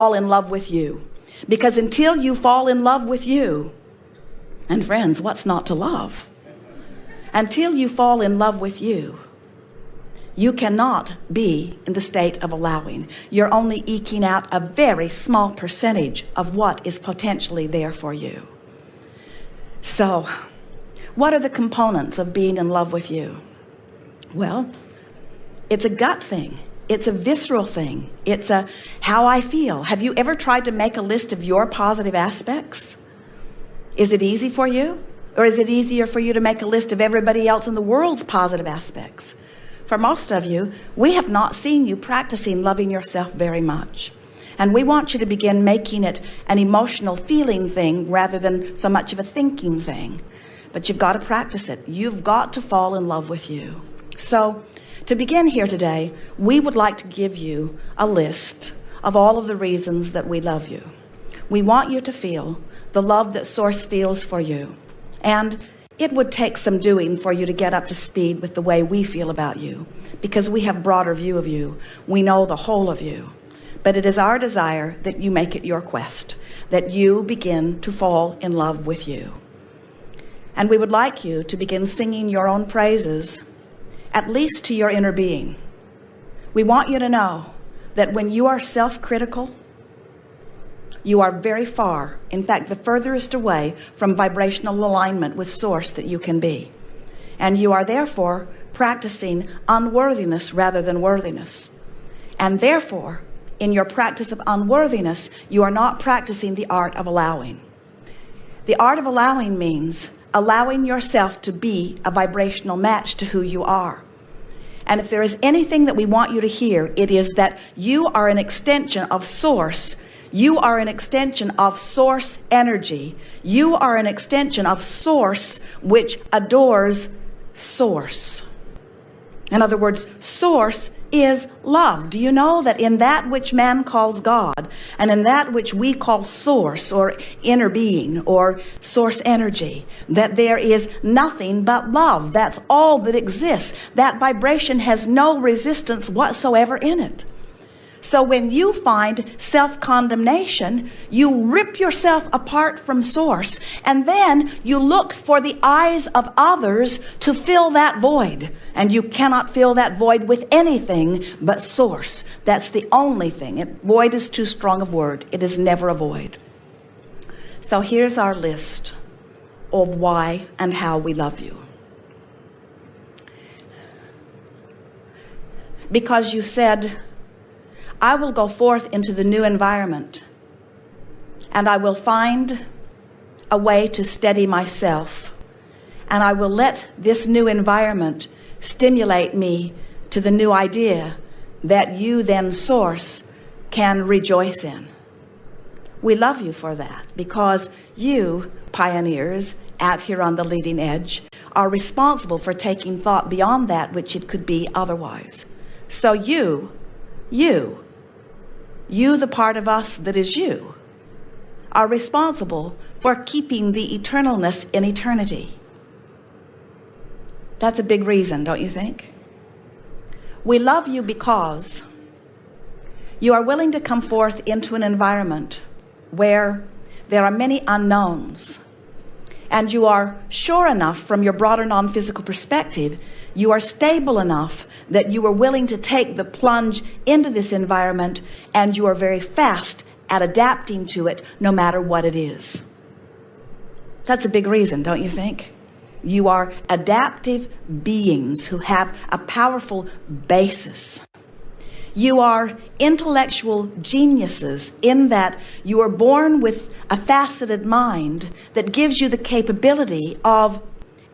fall in love with you. Because until you fall in love with you, and friends, what's not to love? Until you fall in love with you, you cannot be in the state of allowing. You're only eking out a very small percentage of what is potentially there for you. So, what are the components of being in love with you? Well, it's a gut thing. It's a visceral thing. It's a how I feel. Have you ever tried to make a list of your positive aspects? Is it easy for you? Or is it easier for you to make a list of everybody else in the world's positive aspects? For most of you, we have not seen you practicing loving yourself very much. And we want you to begin making it an emotional feeling thing rather than so much of a thinking thing. But you've got to practice it. You've got to fall in love with you. So, to begin here today, we would like to give you a list of all of the reasons that we love you. We want you to feel the love that Source feels for you. And it would take some doing for you to get up to speed with the way we feel about you, because we have a broader view of you. We know the whole of you. But it is our desire that you make it your quest, that you begin to fall in love with you. And we would like you to begin singing your own praises, at least to your inner being. We want you to know that when you are self-critical, you are very far, in fact, the furthest away from vibrational alignment with Source that you can be. And you are therefore practicing unworthiness rather than worthiness. And therefore, in your practice of unworthiness, you are not practicing the art of allowing. The art of allowing means allowing yourself to be a vibrational match to who you are. And if there is anything that we want you to hear, it is that you are an extension of Source. You are an extension of Source energy. You are an extension of Source which adores Source. In other words, Source is love. Do you know that in that which man calls God, and in that which we call Source or inner being or Source energy, that there is nothing but love? That's all that exists. That vibration has no resistance whatsoever in it. So when you find self-condemnation, you rip yourself apart from Source, and then you look for the eyes of others to fill that void. And you cannot fill that void with anything but Source. That's the only thing. Void is too strong a word. It is never a void. So here's our list of why and how we love you. Because you said, I will go forth into the new environment, and I will find a way to steady myself, and I will let this new environment stimulate me to the new idea that you then, Source, can rejoice in. We love you for that, because you, pioneers out here on the leading edge, are responsible for taking thought beyond that which it could be otherwise. So you, the part of us that is you, are responsible for keeping the eternalness in eternity. That's a big reason, don't you think? We love you because you are willing to come forth into an environment where there are many unknowns, and you are sure enough from your broader non-physical perspective, you are stable enough that you are willing to take the plunge into this environment, and you are very fast at adapting to it no matter what it is. That's a big reason, don't you think? You are adaptive beings who have a powerful basis. You are intellectual geniuses in that you are born with a faceted mind that gives you the capability of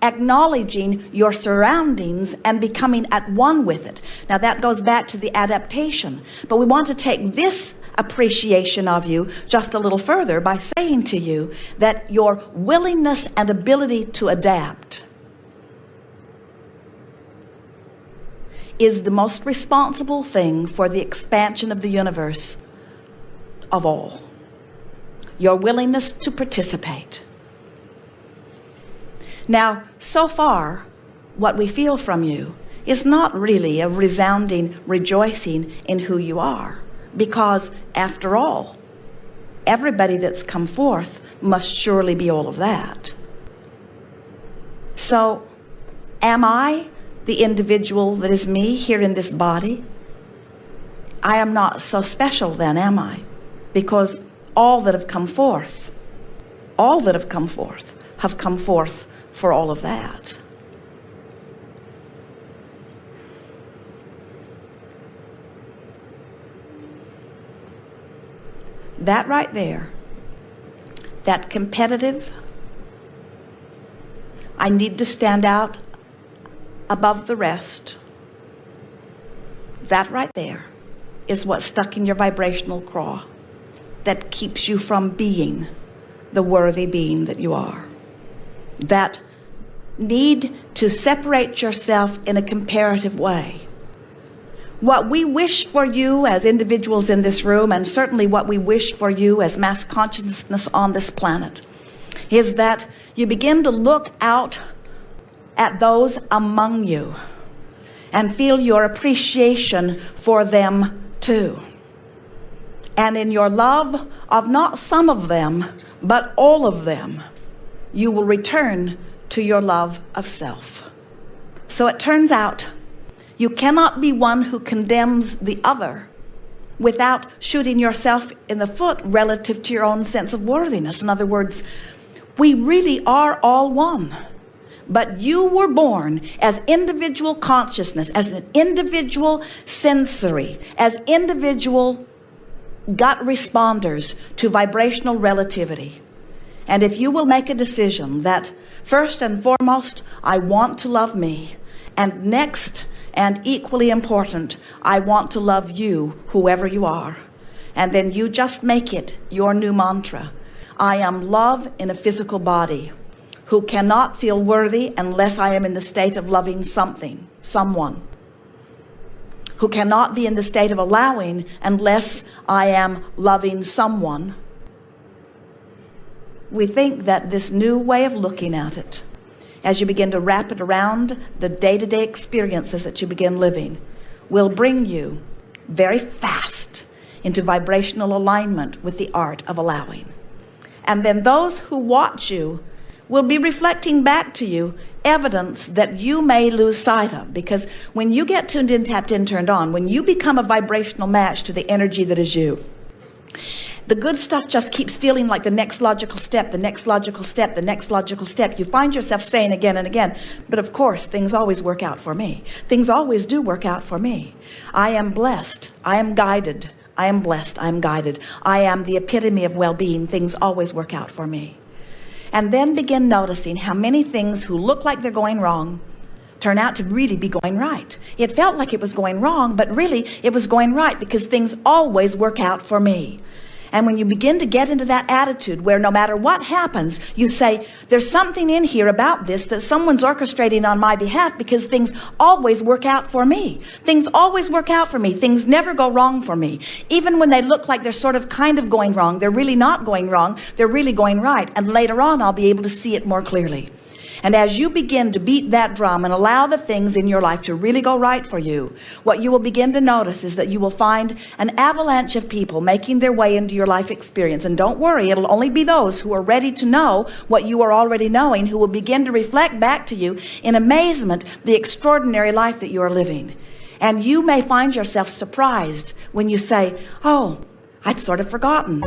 acknowledging your surroundings and becoming at one with it. Now that goes back to the adaptation, but we want to take this appreciation of you just a little further by saying to you that your willingness and ability to adapt is the most responsible thing for the expansion of the universe of all. Your willingness to participate. Now, so far, what we feel from you is not really a resounding rejoicing in who you are, because after all, everybody that's come forth must surely be all of that. So, am I the individual that is me here in this body? I am not so special then, am I? Because all that have come forth have come forth for all of that. That right there, that competitive, I need to stand out above the rest, that right there is what's stuck in your vibrational craw that keeps you from being the worthy being that you are. That need to separate yourself in a comparative way. What we wish for you as individuals in this room, and certainly what we wish for you as mass consciousness on this planet, is that you begin to look out at those among you and feel your appreciation for them too. And in your love of not some of them, but all of them, you will return to your love of self. So it turns out you cannot be one who condemns the other without shooting yourself in the foot relative to your own sense of worthiness. In other words, we really are all one. But you were born as individual consciousness, as an individual sensory, as individual gut responders to vibrational relativity. And if you will make a decision that first and foremost, I want to love me, and next and equally important, I want to love you, whoever you are, and then you just make it your new mantra. I am love in a physical body, who cannot feel worthy unless I am in the state of loving something, someone. Who cannot be in the state of allowing unless I am loving someone. We think that this new way of looking at it, as you begin to wrap it around the day-to-day experiences that you begin living, will bring you very fast into vibrational alignment with the art of allowing. And then those who watch you will be reflecting back to you evidence that you may lose sight of. Because when you get tuned in, tapped in, turned on, when you become a vibrational match to the energy that is you, the good stuff just keeps feeling like the next logical step, the next logical step, the next logical step. You find yourself saying again and again, but of course, things always work out for me. Things always do work out for me. I am blessed. I am guided. I am blessed. I am guided. I am the epitome of well-being. Things always work out for me. And then begin noticing how many things who look like they're going wrong turn out to really be going right. It felt like it was going wrong, but really it was going right because things always work out for me. And when you begin to get into that attitude where no matter what happens, you say, there's something in here about this that someone's orchestrating on my behalf because things always work out for me. Things always work out for me. Things never go wrong for me. Even when they look like they're sort of kind of going wrong, they're really not going wrong. They're really going right. And later on, I'll be able to see it more clearly. And as you begin to beat that drum and allow the things in your life to really go right for you, what you will begin to notice is that you will find an avalanche of people making their way into your life experience. And don't worry, it'll only be those who are ready to know what you are already knowing who will begin to reflect back to you in amazement the extraordinary life that you are living. And you may find yourself surprised when you say, oh, I'd sort of forgotten.